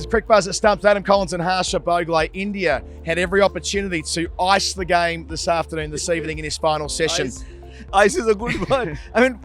Crick Buzz at Stumps. Adam Collins and Harsha Bhogle. India had every opportunity to ice the game this evening in his final session. Ice is a good word. I mean,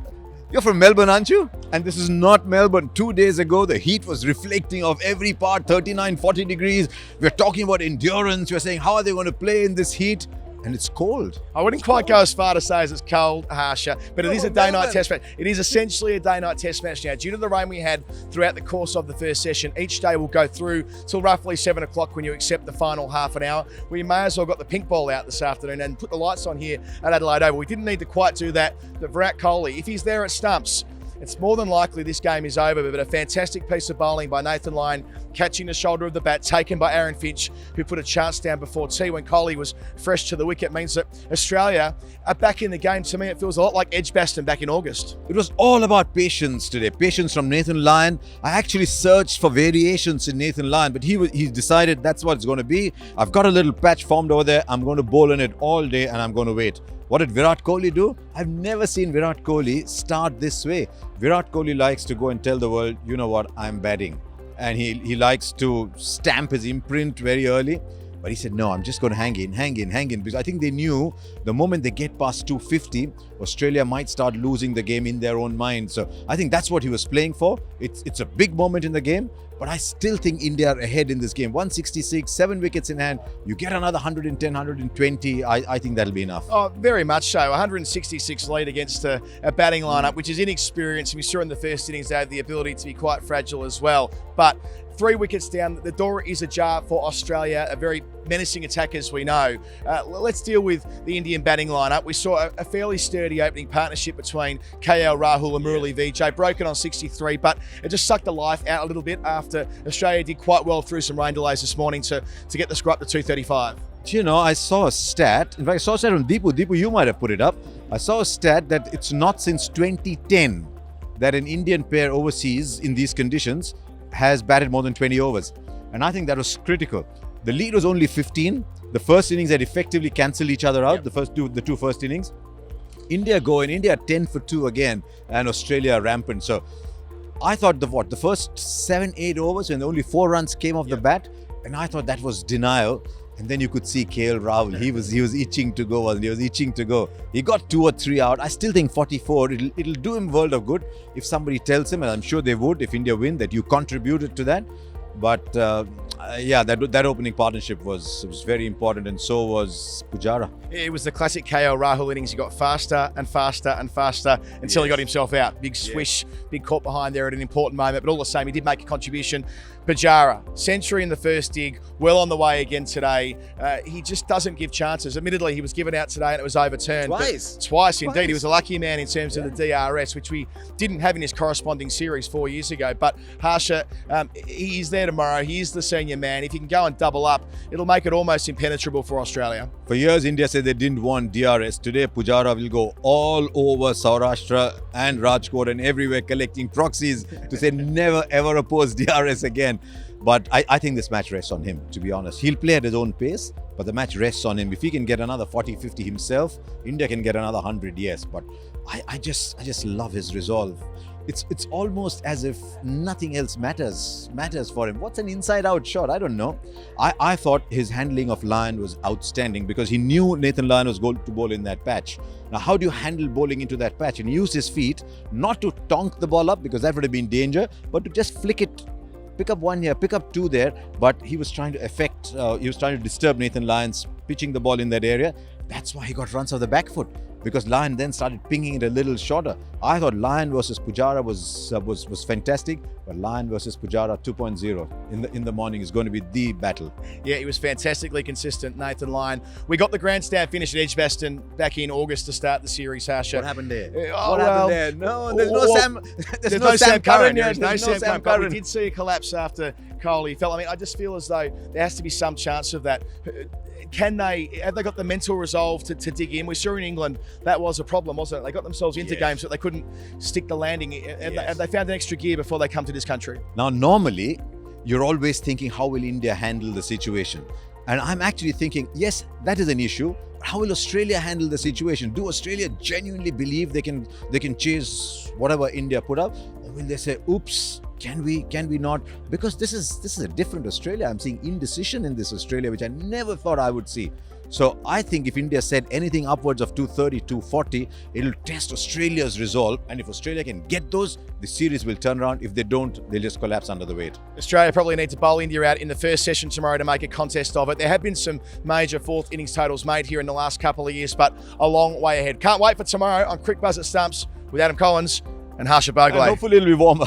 you're from Melbourne, aren't you? And this is not Melbourne. 2 days ago, the heat was reflecting off every part, 39, 40 degrees. We're talking about endurance. We're saying, how are they going to play in this heat? And it's cold. I wouldn't quite go as far to say as it's cold, Harsha, but it is a day-night test match. It is essentially a day-night test match now. Due to the rain we had throughout the course of the first session, each day will go through till roughly 7 o'clock when you accept the final half an hour. We may as well got the pink ball out this afternoon and put the lights on here at Adelaide Oval. We didn't need to quite do that. But Virat Kohli, if he's there at Stumps, it's more than likely this game is over, but a fantastic piece of bowling by Nathan Lyon, catching the shoulder of the bat, taken by Aaron Finch, who put a chance down before tea when Kohli was fresh to the wicket. Means that Australia are back in the game. To me, it feels a lot like Edgbaston back in August. It was all about patience today. Patience from Nathan Lyon. I actually searched for variations in Nathan Lyon, but he decided that's what it's going to be. I've got a little patch formed over there. I'm going to bowl in it all day and I'm going to wait. What did Virat Kohli do? I've never seen Virat Kohli start this way. Virat Kohli likes to go and tell the world, you know what, I'm batting. And he likes to stamp his imprint very early. But he said, no, I'm just going to hang in. Because I think they knew the moment they get past 250, Australia might start losing the game in their own mind. So I think that's what he was playing for. It's a big moment in the game. But I still think India are ahead in this game. 166, 7 wickets in hand. You get another 110, 120. I think that'll be enough. Oh, very much so. 166 lead against a batting lineup, which is inexperienced. We saw in the first innings they had the ability to be quite fragile as well. But 3 wickets down, the door is ajar for Australia, a very menacing attack as we know. Let's deal with the Indian batting lineup. We saw a fairly sturdy opening partnership between KL Rahul and Murali Vijay, broken on 63, but it just sucked the life out a little bit after Australia did quite well through some rain delays this morning to get the score up to 235. You know, I saw a stat. In fact, I saw a stat from Deepu. Deepu, you might have put it up. I saw a stat that it's not since 2010 that an Indian pair overseas in these conditions has batted more than 20 overs. And I think that was critical. The lead was only 15. The first innings had effectively cancelled each other out, the two first innings. India go and India 10 for 2 again and Australia rampant. So I thought the first 7-8 overs when only 4 runs came off the bat, and I thought that was denial. And then you could see KL Rahul. He was itching to go, wasn't he? He was itching to go. He got 2 or 3 out. I still think 44. It'll do him world of good if somebody tells him, and I'm sure they would if India win, that you contributed to that. But that opening partnership was very important, and so was Pujara. It was the classic KL Rahul innings. He got faster and faster and faster until he got himself out. Big swish, big caught behind there at an important moment. But all the same, he did make a contribution. Pujara, century in the first dig, well on the way again today. He just doesn't give chances. Admittedly, he was given out today and it was overturned. Twice indeed. He was a lucky man in terms of the DRS, which we didn't have in his corresponding series 4 years ago. But Harsha, he's there tomorrow. He is the senior man. If he can go and double up, it'll make it almost impenetrable for Australia. For years, India said they didn't want DRS. Today, Pujara will go all over Saurashtra and Rajkot and everywhere collecting proxies to say never ever oppose DRS again. But I think this match rests on him, to be honest. He'll play at his own pace, but the match rests on him. If he can get another 40, 50 himself, India can get another 100, yes. But I just love his resolve. It's almost as if nothing else matters for him. What's an inside-out shot? I don't know. I thought his handling of Lyon was outstanding because he knew Nathan Lyon was going to bowl in that patch. Now, how do you handle bowling into that patch? And he used his feet not to tonk the ball up because that would have been danger, but to just flick it. Pick up 1 here, pick up 2 there, but he was trying to disturb Nathan Lyon's pitching the ball in that area. That's why he got runs off the back foot, because Lyon then started pinging it a little shorter. I thought Lyon versus Pujara was fantastic, but Lyon versus Pujara 2.0 in the morning is going to be the battle. Yeah, he was fantastically consistent, Nathan Lyon. We got the grandstand finish at Edgbaston back in August to start the series, Harsha. What happened there? Happened there? No, there's no Sam Curran. There's no Sam Curran. We did see a collapse after Kohli fell. I mean, I just feel as though there has to be some chance of that. Have they got the mental resolve to dig in? We saw in England that was a problem, wasn't it? They got themselves into games, but they couldn't stick the landing. And they found an extra gear before they come to this country. Now, normally, you're always thinking, how will India handle the situation? And I'm actually thinking, yes, that is an issue. How will Australia handle the situation? Do Australia genuinely believe they can chase whatever India put up? Or will they say, oops, can we not? Because this is a different Australia. I'm seeing indecision in this Australia, which I never thought I would see. So I think if India said anything upwards of 230, 240, it'll test Australia's resolve. And if Australia can get those, the series will turn around. If they don't, they'll just collapse under the weight. Australia probably need to bowl India out in the first session tomorrow to make a contest of it. There have been some major fourth innings totals made here in the last couple of years, but a long way ahead. Can't wait for tomorrow on Quick Buzz at Stumps with Adam Collins and Harsha Bhogle. And hopefully it'll be warmer.